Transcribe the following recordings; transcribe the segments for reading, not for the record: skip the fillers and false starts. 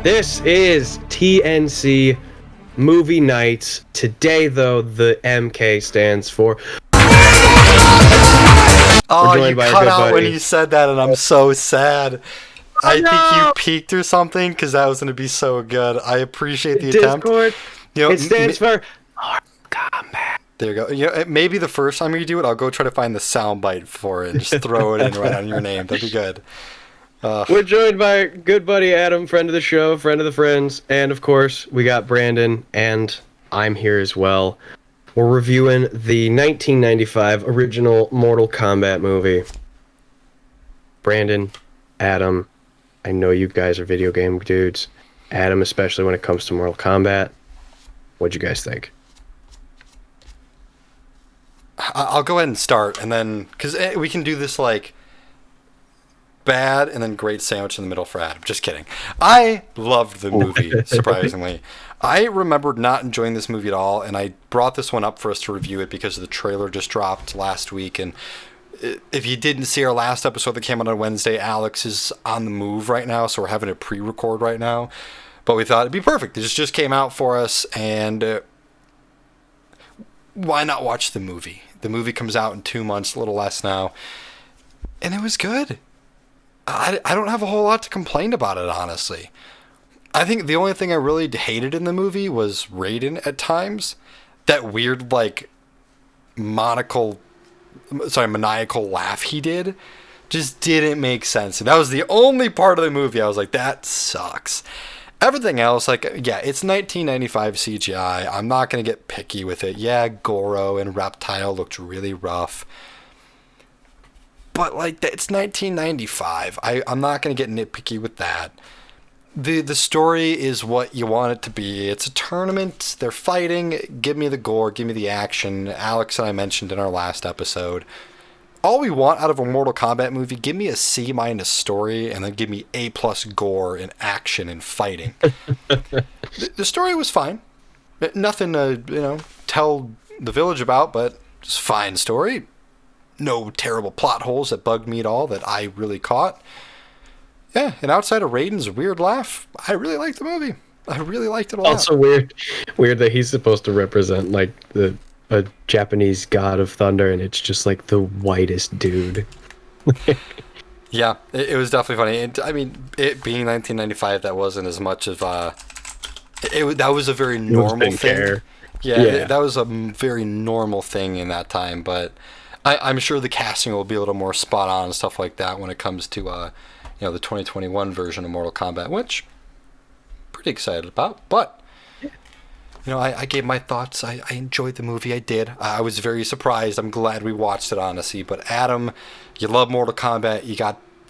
This is TNC Movie Nights. Today, though, the MK stands for... Oh, you cut out when you said that, and I'm so sad. I think you peaked or something, because that was going to be so good. I appreciate the attempt. Discord, you know, it stands for... Kombat. There you go. You know, maybe the first time you do it, I'll go try to find the soundbite for it and just throw it in right on your name. That'd be good. We're joined by good buddy Adam, friend of the show, friend of the friends, and of course, we got Brandon, and I'm here as well. We're reviewing the 1995 original Mortal Kombat movie. Brandon, Adam, I know you guys are video game dudes. Adam, especially when it comes to Mortal Kombat. What'd you guys think? I'll go ahead and start, and then, because we can do this like bad and then great sandwich in the middle for Adam. Just kidding. I loved the movie, surprisingly. I remembered not enjoying this movie at all, and I brought this one up for us to review it because the trailer just dropped last week. And if you didn't see our last episode that came out on Wednesday, Alex is on the move right now, so we're having a pre-record right now. But we thought it'd be perfect. It just came out for us, and why not watch the movie? The movie comes out in 2 months, a little less now, and it was good. I don't have a whole lot to complain about it, honestly. I think the only thing I really hated in the movie was Raiden at times. That weird, like, maniacal laugh he did just didn't make sense. And that was the only part of the movie I was like, that sucks. Everything else, like, yeah, it's 1995 CGI. I'm not going to get picky with it. Yeah, Goro and Reptile looked really rough. But, like, it's 1995. I'm not going to get nitpicky with that. The story is what you want it to be. It's a tournament. They're fighting. Give me the gore. Give me the action. Alex and I mentioned in our last episode, all we want out of a Mortal Kombat movie, give me a C- story, and then give me A+ gore and action and fighting. The story was fine. Nothing to, tell the village about, but just fine story. No terrible plot holes that bugged me at all that I really caught. Yeah, and outside of Raiden's weird laugh, I really liked the movie. I really liked it a lot. Also weird that he's supposed to represent like a Japanese god of thunder, and it's just like the whitest dude. Yeah, it was definitely funny. And, I mean, it being 1995, that wasn't as much of a... that was a very normal thing. Yeah, that was a very normal thing in that time, but I'm sure the casting will be a little more spot on and stuff like that when it comes to the 2021 version of Mortal Kombat, which I'm pretty excited about. But I gave my thoughts. I enjoyed the movie. I did. I was very surprised. I'm glad we watched it, honestly. But Adam, you love Mortal Kombat.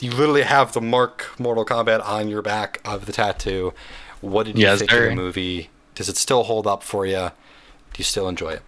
You literally have the mark Mortal Kombat on your back of the tattoo. What did you think of the movie? Does it still hold up for you? Do you still enjoy it?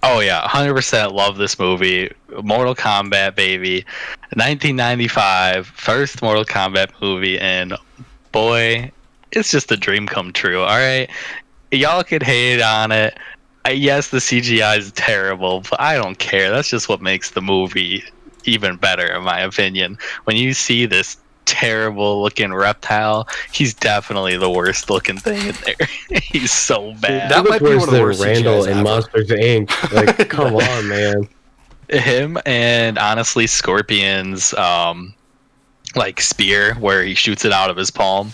Oh yeah, 100% love this movie. Mortal Kombat, baby. 1995, first Mortal Kombat movie, and boy, it's just a dream come true, alright? Y'all could hate on it. Yes, the CGI is terrible, but I don't care. That's just what makes the movie even better, in my opinion. When you see this terrible looking reptile, he's definitely the worst looking thing in there. He's so bad. That might be one of the worst Randall in Monsters Inc. Like, come on, man. Him and honestly Scorpion's like spear where he shoots it out of his palm.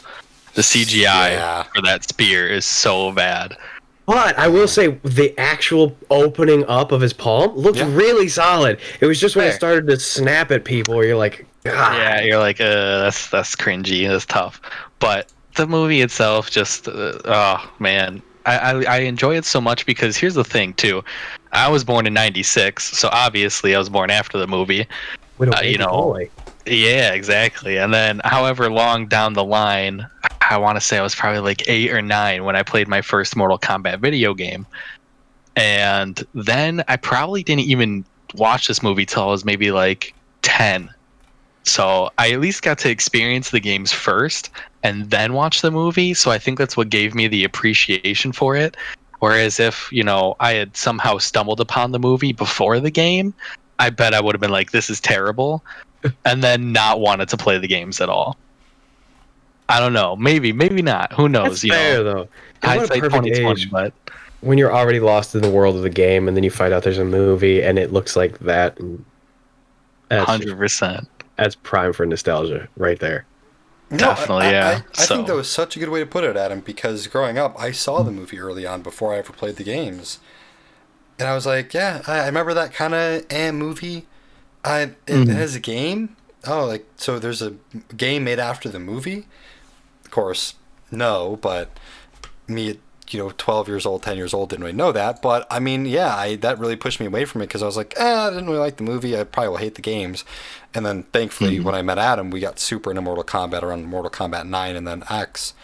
The CGI for that spear is so bad. But I will say the actual opening up of his palm looked really solid. It was just when it started to snap at people where you're like, God. Yeah, you're like, that's cringy, that's tough. But the movie itself just, oh man, I enjoy it so much because here's the thing too. I was born in '96, so obviously I was born after the movie. Boy. Yeah, exactly. And then however long down the line, I want to say I was probably like 8 or 9 when I played my first Mortal Kombat video game. And then I probably didn't even watch this movie till I was maybe like 10. So I at least got to experience the games first and then watch the movie. So I think that's what gave me the appreciation for it. Whereas if, I had somehow stumbled upon the movie before the game, I bet I would have been like, this is terrible. and then not wanted to play the games at all. I don't know. Maybe not. Who knows? That's fair, though. I'd say 2020, age. but When you're already lost in the world of the game, and then you find out there's a movie, and it looks like that, and 100%. That's prime for nostalgia, right there. No, Definitely, yeah. I think that was such a good way to put it, Adam, because growing up, I saw the movie early on before I ever played the games. And I was like, yeah, I remember that kind of movie. It has a game? Oh, like, so there's a game made after the movie? Of course, no, but me, 12 years old, 10 years old, didn't really know that. But, I mean, yeah, that really pushed me away from it because I was like, I didn't really like the movie. I probably will hate the games. And then, thankfully, when I met Adam, we got super into Mortal Kombat around Mortal Kombat 9 and then X.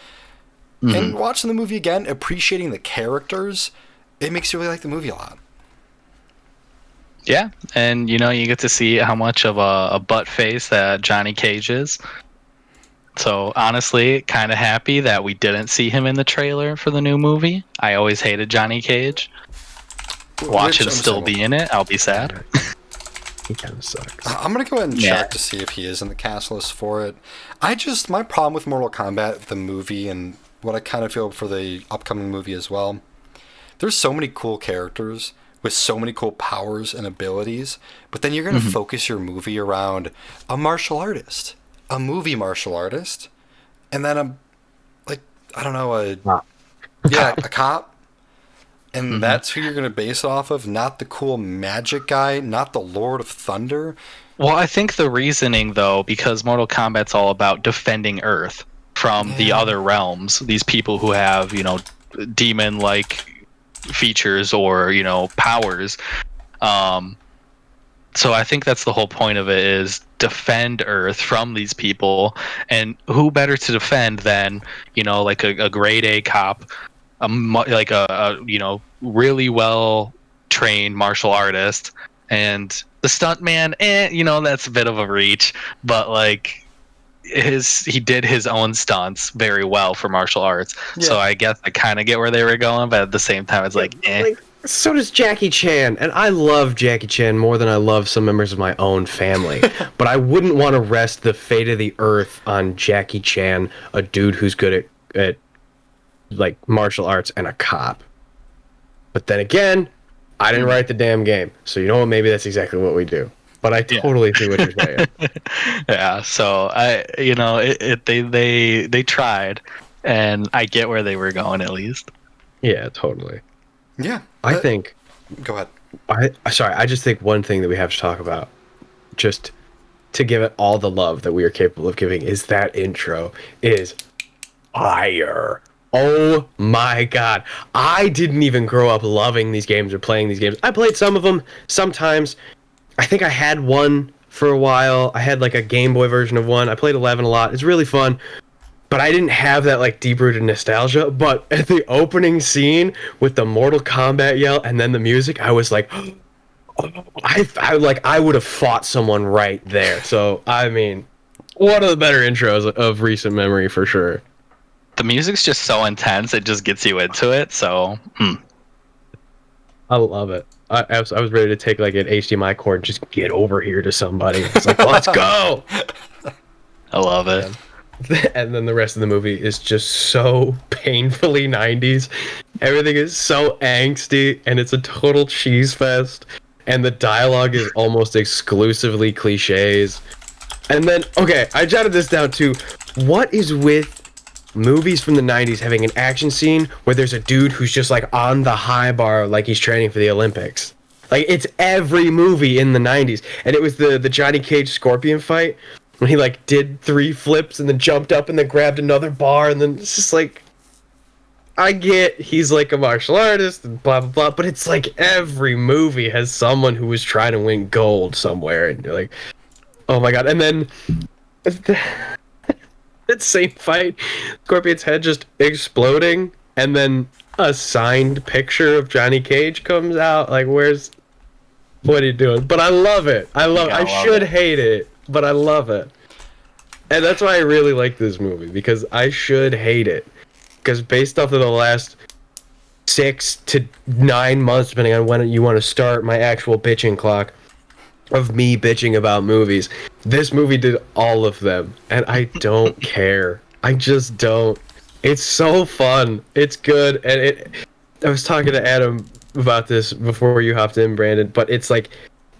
And watching the movie again, appreciating the characters, it makes you really like the movie a lot. Yeah, and you get to see how much of a butt face that Johnny Cage is. So honestly, kind of happy that we didn't see him in the trailer for the new movie. I always hated Johnny Cage. Watch him still be in it, I'll be sad. He kind of sucks. I'm going to go ahead and check to see if he is in the cast list for it. My problem with Mortal Kombat, the movie, and what I kind of feel for the upcoming movie as well, there's so many cool characters with so many cool powers and abilities, but then you're going to focus your movie around a martial artist, a movie martial artist, and then a cop. And that's who you're going to base it off of, not the cool magic guy, not the Lord of Thunder. Well, I think the reasoning, though, because Mortal Kombat's all about defending Earth from the other realms, these people who have, demon-like features or powers, so I think that's the whole point of it, is defend Earth from these people. And who better to defend than like a grade A cop, like a really well trained martial artist, and the stuntman, that's a bit of a reach, but like he did his own stunts very well for martial arts. Yeah. So I guess I kind of get where they were going, but at the same time it's like so does Jackie Chan, and I love Jackie Chan more than I love some members of my own family. But I wouldn't want to rest the fate of the earth on Jackie Chan, a dude who's good at like martial arts, and a cop. But then again, I didn't write the damn game, so maybe that's exactly what we do. But I totally see what you're saying. Yeah, so they tried, and I get where they were going at least. Yeah, totally. Yeah, I think. Go ahead. I just think one thing that we have to talk about, just to give it all the love that we are capable of giving, is that intro is fire. Oh my god. I didn't even grow up loving these games or playing these games. I played some of them sometimes. I think I had one for a while. I had like a Game Boy version of one. I played 11 a lot. It's really fun. But I didn't have that like deep-rooted nostalgia. But at the opening scene with the Mortal Kombat yell and then the music, I was like, I would have fought someone right there. So, I mean, one of the better intros of recent memory for sure. The music's just so intense, it just gets you into it, so I love it. I was ready to take like an HDMI cord and just get over here to somebody. It's like, let's go! I love it. And then the rest of the movie is just so painfully 90s. Everything is so angsty, and it's a total cheese fest. And the dialogue is almost exclusively cliches. And then, okay, I jotted this down too. What is with movies from the 90s having an action scene where there's a dude who's just like on the high bar like he's training for the Olympics? Like, it's every movie in the 90s. And it was the Johnny Cage Scorpion fight when he like did 3 flips and then jumped up and then grabbed another bar, and then it's just like, I get he's like a martial artist and blah blah blah, but it's like every movie has someone who was trying to win gold somewhere, and you're like, oh my god. And then that same fight, Scorpion's head just exploding, and then a signed picture of Johnny Cage comes out. Like, what are you doing? But I love it. I should hate it, but I love it. And that's why I really like this movie, because I should hate it. Because based off of the last 6 to 9 months, depending on when you want to start my actual bitching clock, of me bitching about movies. This movie did all of them, and I don't care. I just don't. It's so fun. It's good, and I was talking to Adam about this before you hopped in, Brandon, but it's like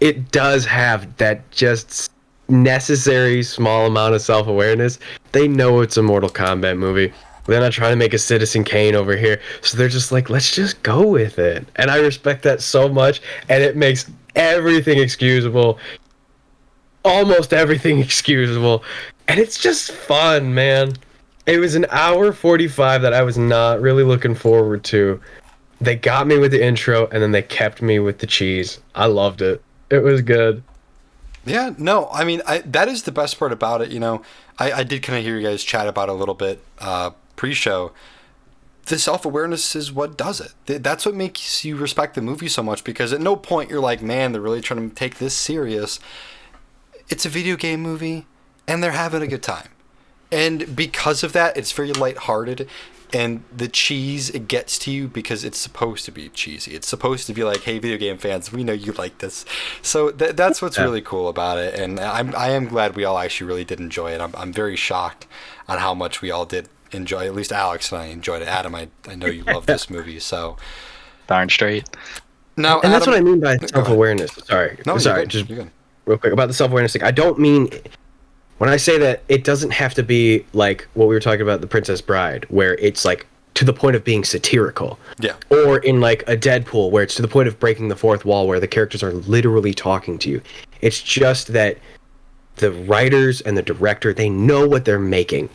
it does have that just necessary small amount of self-awareness. They know it's a Mortal Kombat movie. They're not trying to make a Citizen Kane over here, so they're just like, let's just go with it. And I respect that so much, and it makes everything excusable, almost everything excusable, and it's just fun, man. It was an hour 45 that I was not really looking forward to. They got me with the intro, and then they kept me with the cheese. I loved it. It was good. Yeah, no, I mean, that is the best part about it, you know. I did kind of hear you guys chat about it a little bit pre-show. The self-awareness is what does it. That's what makes you respect the movie so much, because at no point you're like, man, they're really trying to take this serious. It's a video game movie, and they're having a good time. And because of that, it's very lighthearted. And the cheese, it gets to you because it's supposed to be cheesy. It's supposed to be like, hey, video game fans, we know you like this. So that's what's really cool about it. And I am glad we all actually really did enjoy it. I'm very shocked on how much we all did enjoy. At least Alex and I enjoyed it. Adam, I know you love this movie. So darn straight. Now, and that's what I mean by self-awareness. Sorry, just real quick about the self-awareness thing. I don't mean, when I say that, it doesn't have to be like what we were talking about, The Princess Bride, where it's like to the point of being satirical. Yeah. Or in like a Deadpool, where it's to the point of breaking the fourth wall, where the characters are literally talking to you. It's just that the writers and the director, they know what they're making,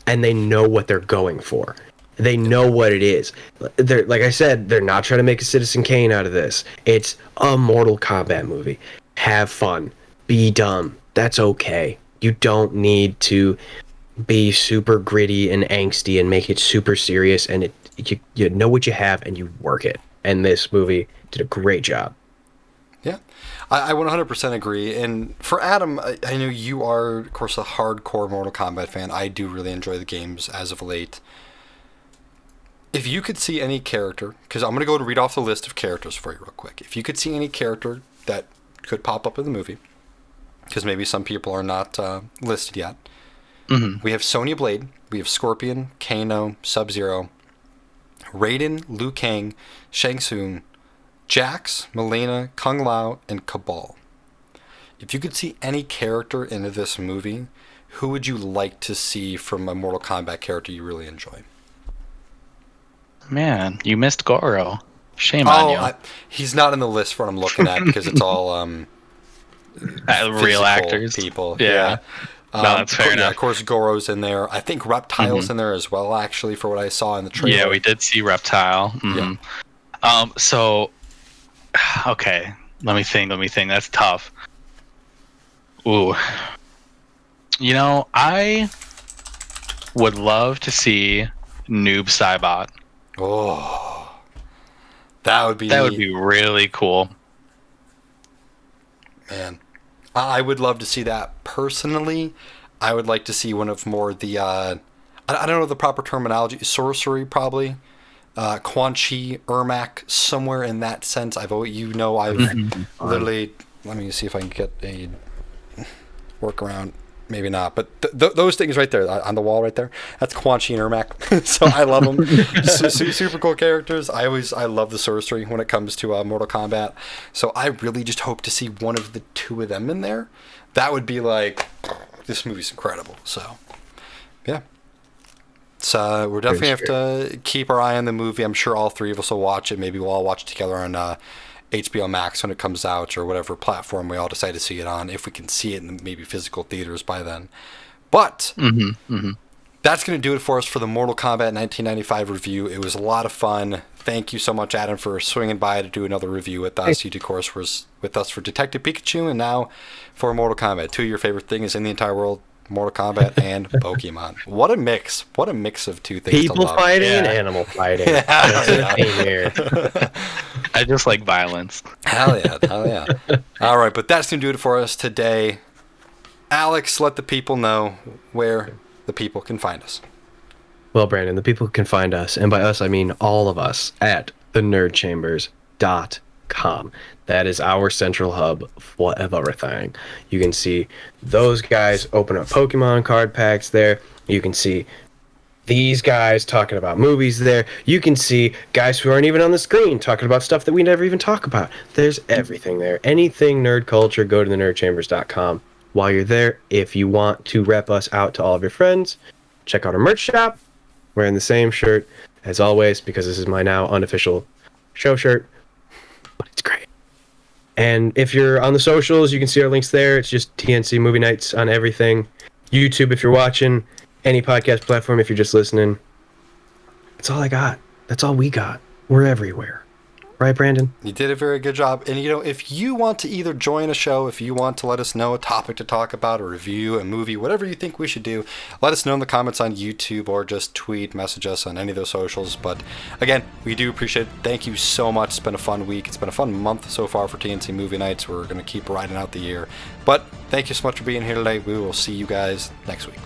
and they know what they're going for. They know what it is. They're, like I said, they're not trying to make a Citizen Kane out of this. It's a Mortal Kombat movie. Have fun. Be dumb. That's okay. You don't need to be super gritty and angsty and make it super serious, and you know what you have and you work it. And this movie did a great job. Yeah, I 100% agree. And for Adam, I know you are, of course, a hardcore Mortal Kombat fan. I do really enjoy the games as of late. If you could see any character, because I'm going to go and read off the list of characters for you real quick. If you could see any character that could pop up in the movie, because maybe some people are not listed yet. Mm-hmm. We have Sonya Blade, we have Scorpion, Kano, Sub-Zero, Raiden, Liu Kang, Shang Tsung, Jax, Mileena, Kung Lao, and Cabal. If you could see any character into this movie, who would you like to see from a Mortal Kombat character you really enjoy? Man, you missed Goro. Shame on you. He's not in the list for what I'm looking at, because it's all real actors. People. Yeah. No, that's fair enough. Yeah, of course, Goro's in there. I think Reptile's in there as well, actually, for what I saw in the trailer. Yeah, we did see Reptile. Mm-hmm. Yeah. So, okay. Let me think. That's tough. Ooh. You know, I would love to see Noob Saibot. Oh. That would be really cool. Man, I would love to see that personally. I would like to see one of more the, I don't know the proper terminology, sorcery probably, Quan Chi, Ermac, somewhere in that sense. I've literally, let me see if I can get a workaround. Maybe not, but those things right there on the wall right there, that's Quan Chi and Ermac. So I love them. Super cool characters. I love the sorcery when it comes to Mortal Kombat. So I really just hope to see one of the two of them in there. That would be like, this movie's incredible. So yeah, so we're definitely have to keep our eye on the movie. I'm sure all three of us will watch it. Maybe we'll all watch it together on HBO Max when it comes out, or whatever platform we all decide to see it on, if we can see it in maybe physical theaters by then. But that's going to do it for us for the Mortal Kombat 1995 review. It was a lot of fun. Thank you so much, Adam, for swinging by to do another review with us. You, of course, was with us for Detective Pikachu, and now for Mortal Kombat. Two of your favorite things in the entire world, Mortal Kombat and Pokemon. What a mix. What a mix of two things People to love. fighting and animal fighting. I just like violence. Hell yeah. All right, but that's going to do it for us today. Alex, let the people know where the people can find us. Well, Brandon, the people can find us, and by us I mean all of us, at thenerdchambers.com. TNCmovienights.com. That is our central hub for everything. You can see those guys open up Pokemon card packs there. You can see these guys talking about movies there. You can see guys who aren't even on the screen talking about stuff that we never even talk about. There's everything there. Anything nerd culture, go to thenerdchambers.com. While you're there, if you want to rep us out to all of your friends, check out our merch shop. Wearing the same shirt as always because this is my now unofficial show shirt. But it's great. And if you're on the socials, you can see our links there. It's just TNC Movie Nights on everything. YouTube if you're watching. Any podcast platform if you're just listening. That's all I got. That's all we got. We're everywhere. Right, Brandon? You did a very good job. And, if you want to either join a show, if you want to let us know a topic to talk about, a review, a movie, whatever you think we should do, let us know in the comments on YouTube or just message us on any of those socials. But, again, we do appreciate it. Thank you so much. It's been a fun week. It's been a fun month so far for TNC Movie Nights. We're going to keep riding out the year. But thank you so much for being here today. We will see you guys next week.